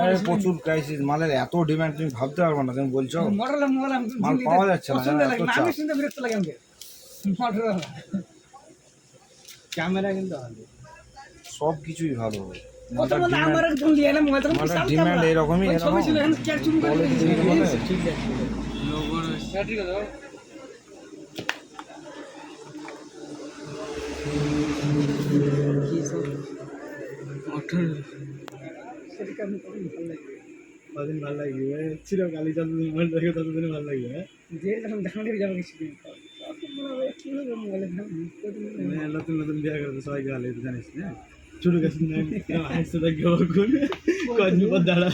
আরে প্রচুর ক্রাইসিস, মালের এত ডিমান্ড তুমি ভাবতে পারবে না। তুমি বলছো মাল পাওয়া যাচ্ছে না, এত চাপ। ক্যামেরা কিন্তু ভালো, সব কিছুই ভালো। ডিমান্ড এরকমই কদিন ভালো লাগবে চিরকালই যতদিন মোবাইল দেখে ততদিন ভালো লাগবে। নতুন নতুন বিয়ে করতে সবাইকে ভালো জানিস না, ছোট কাছে হাসতে থাকবে কদিন পর দাঁড়া